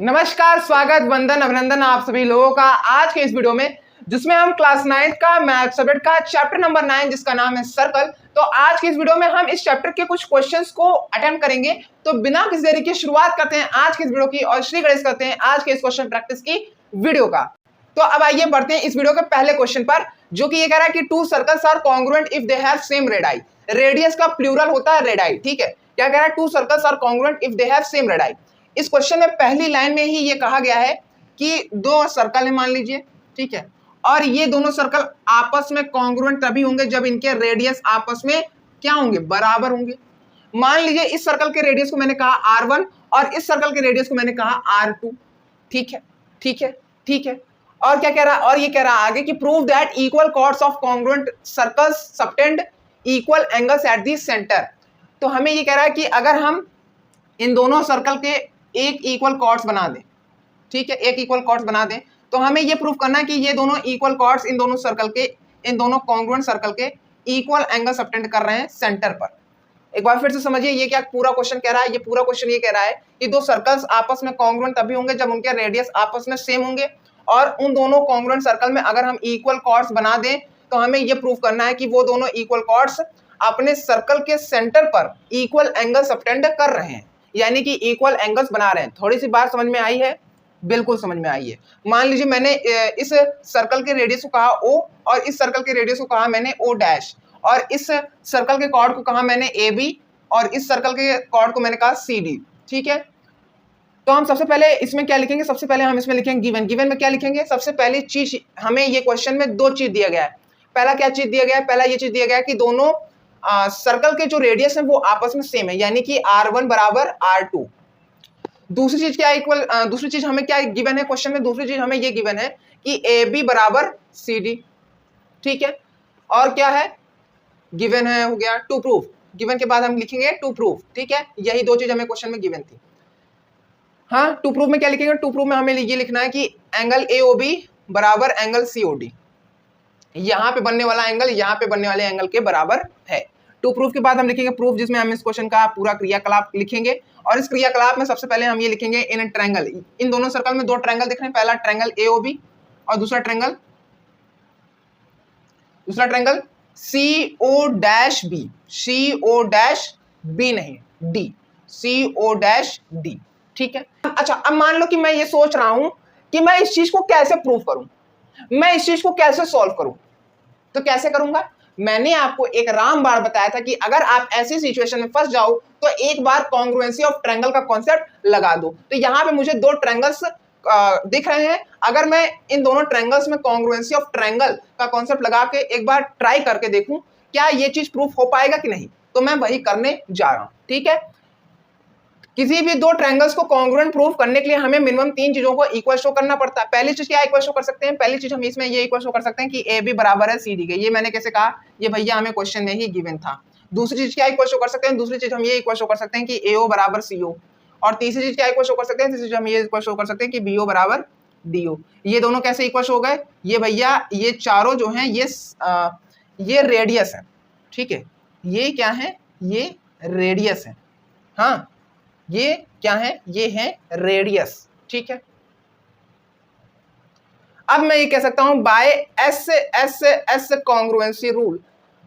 नमस्कार, स्वागत, वंदन, अभिनंदन आप सभी लोगों का आज के इस वीडियो में, जिसमें हम क्लास 9 का मैथ सब्जेक्ट का चैप्टर नंबर 9 जिसका नाम है सर्कल। तो आज के इस वीडियो में हम इस चैप्टर के कुछ क्वेश्चंस को अटेम्प्ट करेंगे। तो बिना किसी देरी की शुरुआत करते हैं आज के इस वीडियो की और श्री गणेश करते हैं आज के इस क्वेश्चन प्रैक्टिस की वीडियो का। तो अब आइए बढ़ते हैं इस वीडियो के पहले क्वेश्चन पर, जो कि ये कह रहा है कि two circles are congruent if they have same radii. Radius का प्लूरल होता है रेडियाई, ठीक है। क्या कह रहा है? Two circles are congruent if they have same radii. इस क्वेश्चन में पहली लाइन में ही ये कहा गया है कि दो सर्कल है मान लीजिए, ठीक है, और ये दोनों सर्कल आपस में कॉन्ग्रुएंट तभी होंगे जब इनके रेडियस आपस में क्या होंगे? बराबर होंगे। मान लीजिए इस सर्कल के रेडियस को मैंने कहा r1 और इस सर्कल के रेडियस को मैंने कहा r2, ठीक है, ठीक है, ठीक है। और क्या कह रहा है? और ये कह रहा है आगे कि prove that equal chords of congruent circles subtend equal angles at the centre. तो हमें ये कह रहा है कि अगर हम इन दोनों सर्कल के एक इक्वल कॉर्ड्स बना दें, ठीक है, एक इक्वल कॉर्ड्स बना दें, तो हमें ये प्रूफ करना है कि ये दोनों इक्वल कॉर्ड्स इन दोनों सर्कल के, इन दोनों कॉन्ग्रुएंट सर्कल के इक्वल एंगल सबटेंड कर रहे हैं सेंटर पर। एक बार फिर से समझिए ये क्या पूरा क्वेश्चन कह रहा है। ये पूरा क्वेश्चन ये कह रहा है कि दो सर्कल्स आपस में कॉन्ग्रुएंट तभी होंगे जब उनके रेडियस आपस में सेम होंगे, और उन दोनों कॉन्ग्रुएंट सर्कल में अगर हम इक्वल कॉर्ड्स बना दें तो हमें ये प्रूफ करना है कि वो दोनों इक्वल कॉर्ड्स अपने सर्कल के सेंटर पर इक्वल एंगल सबटेंड कर रहे हैं, यानी कि इक्वल एंगल्स बना रहे हैं। थोड़ी सी बात समझ में आई है? बिल्कुल समझ में आई है। मान लीजिए मैंने इस सर्कल के रेडियस को कहा O और इस सर्कल के रेडियस को कहा मैंने O डैश, और इस सर्कल के कॉर्ड को कहा मैंने AB और इस सर्कल के कॉर्ड को मैंने कहा CD, ठीक है। तो हम सबसे पहले इसमें क्या लिखेंगे? सबसे पहले हम इसमें लिखेंगे गिवन। गिवन में क्या लिखेंगे? सबसे पहली चीज हमें ये क्वेश्चन में दो चीज दिया गया है। पहला क्या चीज दिया गया है? पहला ये चीज दिया गया है कि दोनों सर्कल के जो रेडियस है वो आपस में सेम है, यानी कि r1 बराबर r2। दूसरी चीज क्या इक्वल, दूसरी चीज हमें क्या गिवन है क्वेश्चन में? दूसरी चीज हमें ये गिवन है कि AB बराबर CD, ठीक है। और क्या है गिवन है? हो गया टू प्रूफ। गिवन के बाद हम लिखेंगे टू प्रूफ, ठीक है। यही दो चीज हमें क्वेश्चन में गिवन थी। हाँ, टू प्रूफ में क्या लिखेंगे? टू प्रूफ में हमें ये लिखना है कि एंगल AOB बराबर एंगल COD, यहाँ पे बनने वाला एंगल यहाँ पे बनने वाले एंगल के बराबर है। टू प्रूफ के बाद हम लिखेंगे प्रूफ, जिसमें हम इस क्वेश्चन का पूरा क्रियाकलाप लिखेंगे। और इस क्रियाकलाप में सबसे पहले हम ये लिखेंगे इन ट्रायंगल, इन दोनों सर्कल में दो ट्रायंगल दिख रहे हैं, पहला ट्रायंगल AOB और दूसरा triangle CO dash B, CO dash B नहीं D, CO डैश D, ठीक है। अच्छा, अब मान लो कि मैं ये सोच रहा हूं कि मैं इस चीज को कैसे प्रूव करूं, मैं इस चीज को कैसे सॉल्व करूं। तो कैसे करूंगा? मैंने आपको एक रामबाण बताया था कि अगर आप ऐसी सिचुएशन में फंस जाओ तो एक बार कॉन्ग्रुएंसी ऑफ ट्रायंगल का कॉन्सेप्ट लगा दो। तो यहाँ पे मुझे दो ट्रायंगल्स दिख रहे हैं। अगर मैं इन दोनों ट्रायंगल्स में कॉन्ग्रुएंसी ऑफ ट्रायंगल का कॉन्सेप्ट लगा के एक बार ट्राई करके देखूं क्या ये चीज प्रूफ हो पाएगा कि नहीं, तो मैं वही करने जा रहा हूं, ठीक है। किसी भी दो ट्रायंगल्स को कॉन्ग्रुएंट प्रूफ करने के लिए हमें मिनिमम तीन चीजों को इक्वल शो करना पड़ता है। पहली चीज क्या इक्वल शो कर सकते हैं? पहली चीज हम इसमें ये इक्वल शो कर सकते हैं कि AB बराबर है CD के। ये मैंने कैसे कहा? ये भैया हमें क्वेश्चन में ही गिवन था। दूसरी चीज क्या इक्वल शो कर सकते हैं? दूसरी चीज हम ये इक्वल शो कर सकते हैं कि AO बराबर CO। और तीसरी चीज क्या इक्वल शो कर सकते हैं? तीसरी चीज हम ये इक्वल शो कर सकते हैं कि BO बराबर DO। ये दोनों कैसे इक्वल शो हो गए? ये भैया ये चारों जो हैं ये रेडियस है, ठीक है। ये क्या है? ये रेडियस है। हाँ, ये क्या है? ये है रेडियस, ठीक है। अब मैं ये कह सकता हूं by S congruency rule,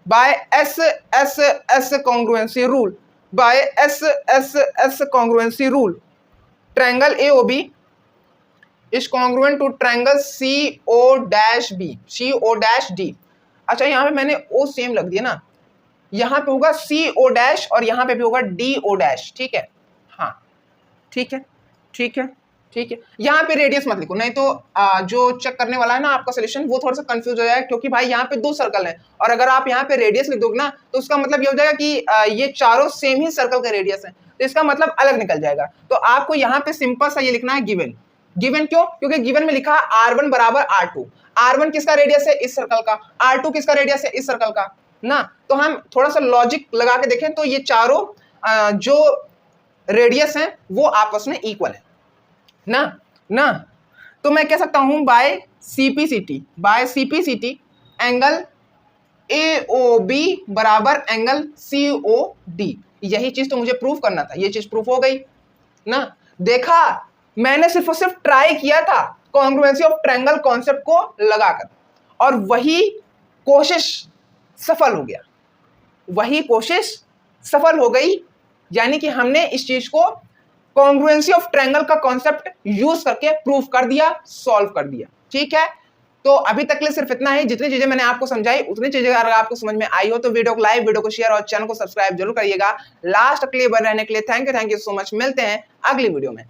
by S congruency rule, by S congruency rule, triangle AOB is congruent to triangle CO dash B, CO dash D। अच्छा, यहां पे मैंने O सेम लग दिया ना, यहां पे होगा CO डैश और यहां पे भी होगा DO डैश, ठीक है। हाँ, ठीक है, ठीक है, ठीक है। यहाँ पे रेडियस मत लिखो, नहीं तो जो चेक करने वाला है ना आपका सोल्यूशन वो थोड़ा सा कंफ्यूज हो जाएगा, क्योंकि भाई यहाँ पे दो सर्कल हैं और अगर आप यहाँ पे रेडियस लिख दोगे ना तो उसका मतलब ये हो जाएगा कि ये चारों सेम ही सर्कल का रेडियस है, तो इसका मतलब अलग निकल जाएगा। तो आपको यहाँ पे सिंपल सा ये लिखना है गिवन। गिवन क्यों? क्योंकि गिवन में लिखा R1 बराबर R2। R1 किसका रेडियस है? इस सर्कल का। R2 किसका रेडियस है? इस सर्कल का ना। तो हम थोड़ा सा लॉजिक लगा के देखें तो ये चारों जो रेडियस है वो आपस में इक्वल है ना। तो मैं कह सकता हूं बाय CPCT एंगल AOB बराबर एंगल COD। यही चीज तो मुझे प्रूफ करना था, ये चीज प्रूफ हो गई ना। देखा मैंने सिर्फ और सिर्फ ट्राई किया था कॉन्ग्रुएंसी ऑफ ट्रायंगल कॉन्सेप्ट को लगाकर, और वही कोशिश सफल हो गया, वही कोशिश सफल हो गई। यानी कि हमने इस चीज को कॉन्ग्रुएंसी ऑफ ट्रायंगल का कॉन्सेप्ट यूज करके प्रूफ कर दिया, सॉल्व कर दिया। ठीक है, तो अभी तक के लिए सिर्फ इतना ही। जितनी चीजें मैंने आपको समझाई उतनी चीजें अगर आपको समझ में आई हो तो वीडियो को लाइक, वीडियो को शेयर और चैनल को सब्सक्राइब जरूर करिएगा। लास्ट तक के लिए बने रहने के लिए थैंक यू सो मच। मिलते हैं अगली वीडियो में।